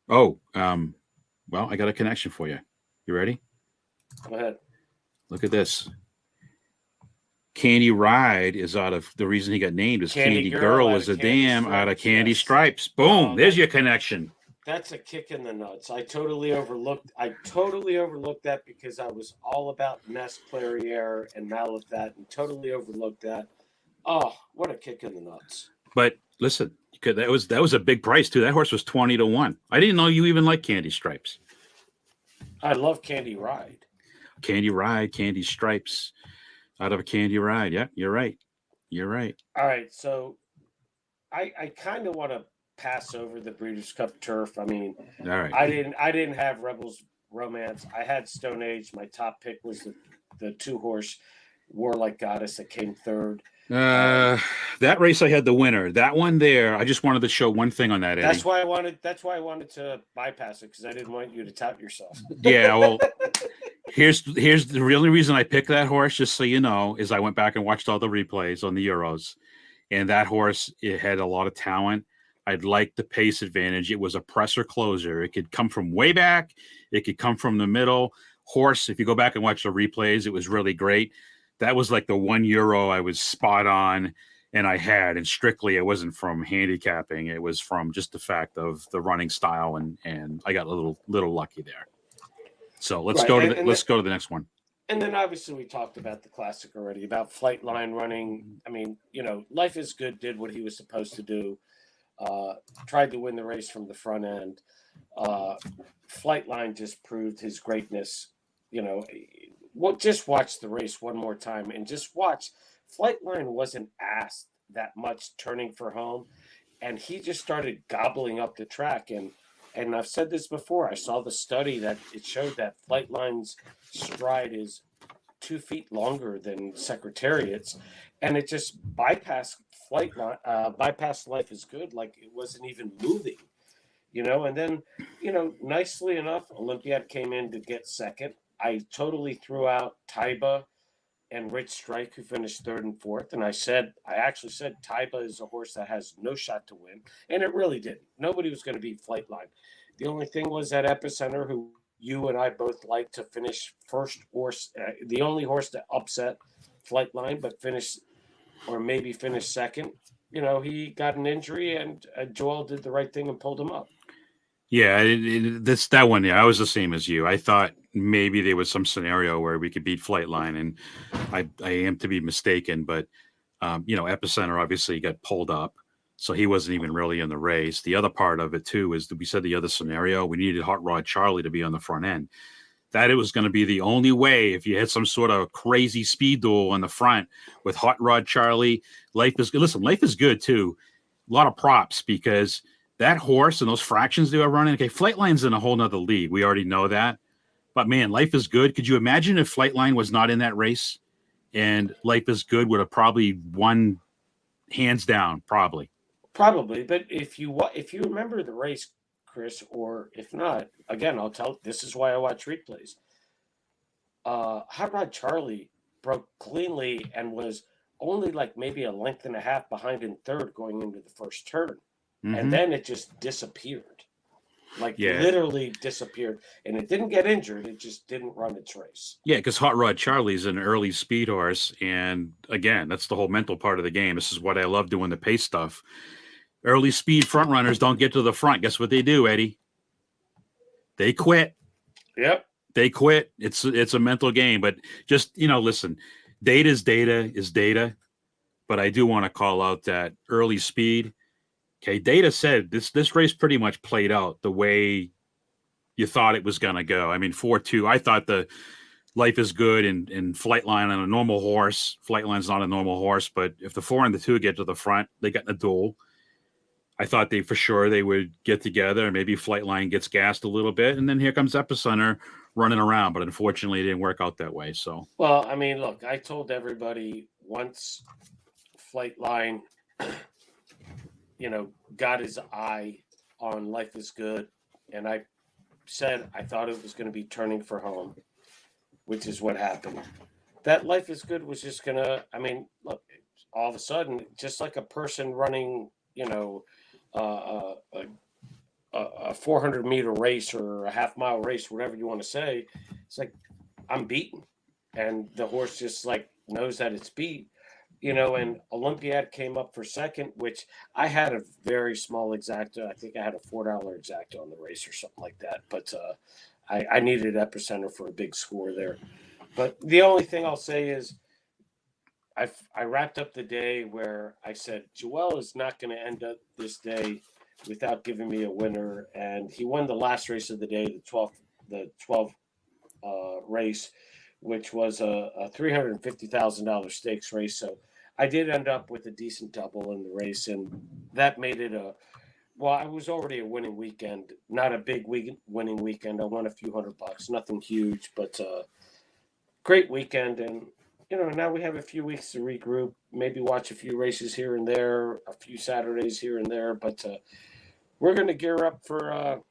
Oh, well, I got a connection for you. You ready? Go ahead. Look at this. Candy Ride is out of the reason he got named is Candy Girl was a dam out of Candy Stripes. Boom. There's your connection. That's a kick in the nuts. I totally overlooked that because I was all about Nest Clairiere and Malathat and totally overlooked that. Oh, what a kick in the nuts. But listen, that was a big price too. That horse was 20-1. I didn't know you even like Candy Stripes. I love Candy Ride. Candy Ride, Candy Stripes. Out of a Candy Ride. Yeah, you're right. All right, so I kind of want to pass over the Breeders' Cup Turf. I mean, all right. I didn't have Rebels Romance. I had Stone Age. My top pick was the 2-horse Warlike Goddess that came third. That race I had the winner. That one there, I just wanted to show one thing on that, Eddie. That's why I wanted to bypass it because I didn't want you to tout yourself. Yeah, well, here's the only reason I picked that horse, just so you know, is I went back and watched all the replays on the Euros, and that horse, it had a lot of talent. I'd like the pace advantage. It was a presser closer. It could come from way back. It could come from the middle. Horse, if you go back and watch the replays, it was really great. That was like the €1 I was spot on and I had, and strictly it wasn't from handicapping. It was from just the fact of the running style, and I got a little lucky there. So let's go to the next one. And then obviously we talked about the classic already, about Flightline running. I mean, Life is Good did what he was supposed to do. Tried to win the race from the front end. Flightline just proved his greatness. Just watch the race one more time and just watch. Flightline wasn't asked that much turning for home, and he just started gobbling up the track. And I've said this before. I saw the study that it showed that Flightline's stride is 2 feet longer than Secretariat's, and it just bypassed Life is Good like it wasn't even moving. And then, nicely enough, Olympiad came in to get second. I totally threw out Taiba and Rich Strike, who finished third and fourth. And I actually said Taiba is a horse that has no shot to win. And it really didn't. Nobody was going to beat Flightline. The only thing was that Epicenter, who you and I both like to finish first horse, the only horse to upset Flightline, but finish second. He got an injury, and Joel did the right thing and pulled him up. Yeah, that's that one. Yeah, I was the same as you. I thought maybe there was some scenario where we could beat Flightline, and I am to be mistaken. But Epicenter obviously got pulled up, so he wasn't even really in the race. The other part of it too is that we said the other scenario, we needed Hot Rod Charlie to be on the front end. That it was going to be the only way if you had some sort of crazy speed duel on the front with Hot Rod Charlie. Life is good. Listen, Life is Good too. A lot of props because that horse and those fractions they were running. Okay, Flightline's in a whole nother league. We already know that. But man, Life is Good. Could you imagine if Flightline was not in that race and Life is Good would have probably won hands down, probably. Probably. But if you remember the race, Chris, or if not, again, I'll tell. This is why I watch replays. Hot Rod Charlie broke cleanly and was only like maybe a length and a half behind in third going into the first turn. Mm-hmm. And then it just disappeared. like Yeah. literally disappeared, and it didn't get injured. It just didn't run its race. Yeah, because Hot Rod Charlie's an early speed horse, and again, that's the whole mental part of the game. This is what I love doing the pace stuff. Early speed front runners don't get to the front. Guess what they do, Eddie? They quit. Yep. They quit. It's a mental game, but just listen, data is data. But I do want to call out that early speed. Okay, data said this race pretty much played out the way you thought it was going to go. I mean, 4-2. I thought the Life is Good and Flightline on a normal horse. Flightline's not a normal horse, but if the 4 and the 2 get to the front, they got in a duel. I thought they would get together, and maybe Flightline gets gassed a little bit, and then here comes Epicenter running around. But unfortunately, it didn't work out that way. So, well, I mean, look, I told everybody once Flightline, got his eye on Life is Good, and I said I thought it was going to be turning for home, which is what happened. That Life is Good was just going to, I mean, look, all of a sudden, just like a person running, a 400-meter race or a half-mile race, whatever you want to say, it's like, I'm beaten. And the horse just like knows that it's beat, and Olympiad came up for second, which I had a very small exacta. I think I had a $4 exacta on the race or something like that. But I needed Epicenter for a big score there. But the only thing I'll say is I wrapped up the day where I said, Joel is not going to end up this day without giving me a winner. And he won the last race of the day, the 12th race, which was a $350,000 stakes race. So I did end up with a decent double in the race, and that made it I was already a winning weekend, not a big winning weekend. I won a few $100, nothing huge, but great weekend. And, now we have a few weeks to regroup, maybe watch a few races here and there, a few Saturdays here and there, but we're going to gear up for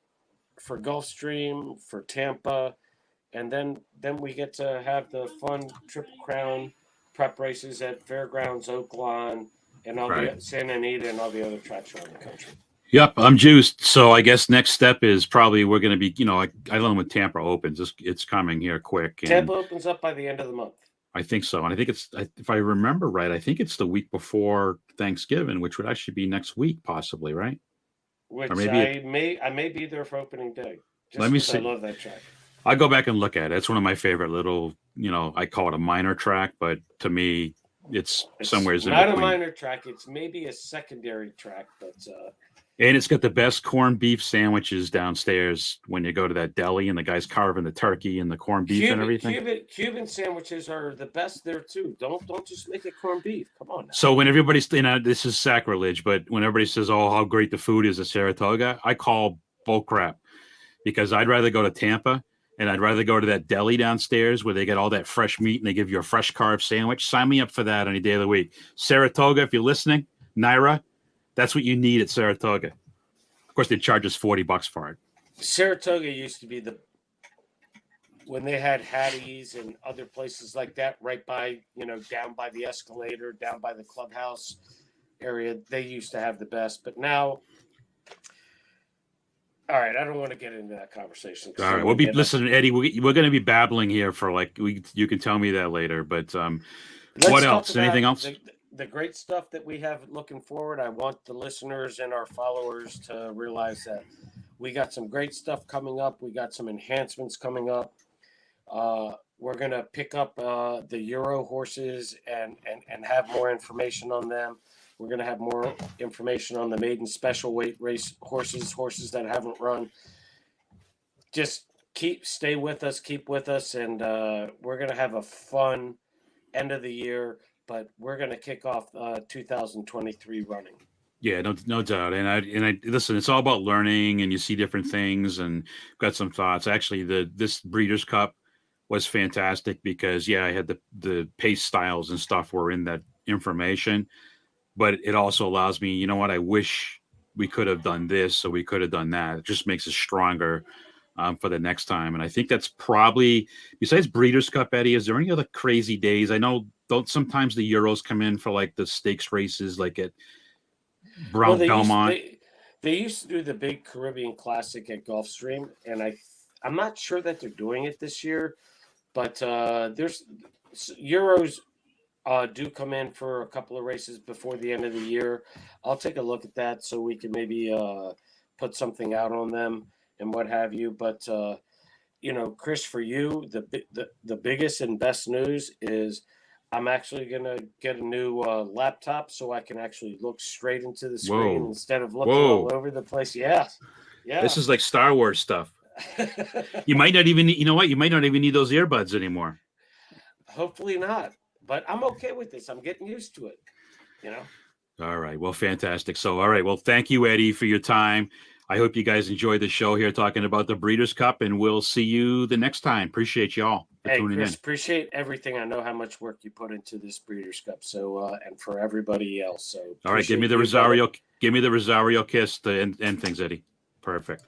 Gulfstream, for Tampa. And then we get to have the fun Triple Crown prep races at Fairgrounds, Oaklawn, and all the Santa Anita and all the other tracks around the country. Yep, I'm juiced. So I guess next step is probably we're going to be, I don't know when Tampa opens. It's coming here quick. And Tampa opens up by the end of the month. I think so. And I think if I remember right, I think it's the week before Thanksgiving, which would actually be next week, possibly, right? Which I may be there for opening day. Let me see. I love that track. I'll go back and look at it. It's one of my favorite little, I call it a minor track, but to me, it's somewhere in between. Not a minor track. It's maybe a secondary track, but and it's got the best corned beef sandwiches downstairs when you go to that deli, and the guy's carving the turkey and the corned beef and everything. Cuban sandwiches are the best there too. Don't just make it corned beef. Come on now. So when everybody's, this is sacrilege, but when everybody says, "Oh, how great the food is at Saratoga," I call bull crap, because I'd rather go to Tampa. And I'd rather go to that deli downstairs where they get all that fresh meat and they give you a fresh carved sandwich. Sign me up for that any day of the week. Saratoga, if you're listening, Naira, that's what you need at Saratoga. Of course, they charge us $40 for it. Saratoga used to be when they had Hattie's and other places like that, right by, down by the escalator, down by the clubhouse area. They used to have the best, but now. All right, I don't want to get into that conversation. All right, listen, Eddie. We're going to be babbling here for you can tell me that later. But what else? Anything else? The great stuff that we have looking forward. I want the listeners and our followers to realize that we got some great stuff coming up. We got some enhancements coming up. We're going to pick up the Euro horses and have more information on them. We're going to have more information on the maiden special weight race horses that haven't run. Just stay with us, keep with us, and we're going to have a fun end of the year, but we're going to kick off 2023 running. Yeah, no doubt. And I listen, it's all about learning, and you see different things, and got some thoughts. Actually, this Breeders' Cup was fantastic because, I had the pace styles and stuff were in that information. But it also allows me, I wish we could have done this, so we could have done that. It just makes us stronger for the next time. And I think that's probably, besides Breeders' Cup, Eddie, is there any other crazy days? I know sometimes the Euros come in for like the stakes races, like at Belmont. They used to do the big Caribbean Classic at Gulfstream, and I'm not sure that they're doing it this year, but there's Euros do come in for a couple of races before the end of the year. I'll take a look at that so we can maybe put something out on them and what have you. But Chris, for you, the biggest and best news is I'm actually gonna get a new laptop so I can actually look straight into the screen Whoa. instead of looking Whoa. all over the place. Yeah, This yeah. is like Star Wars stuff. You might not even need, you know what? You might not even need those earbuds anymore. Hopefully not, but I'm okay with this. I'm getting used to it. All right. Well, fantastic. So, all right. Well, thank you, Eddie, for your time. I hope you guys enjoyed the show here talking about the Breeders' Cup, and we'll see you the next time. Appreciate y'all for Hey, tuning Chris, in. appreciate everything. I know how much work you put into this Breeders' Cup. So, and for everybody else. So, All right. Give me the Rosario kiss to end things, Eddie. Perfect.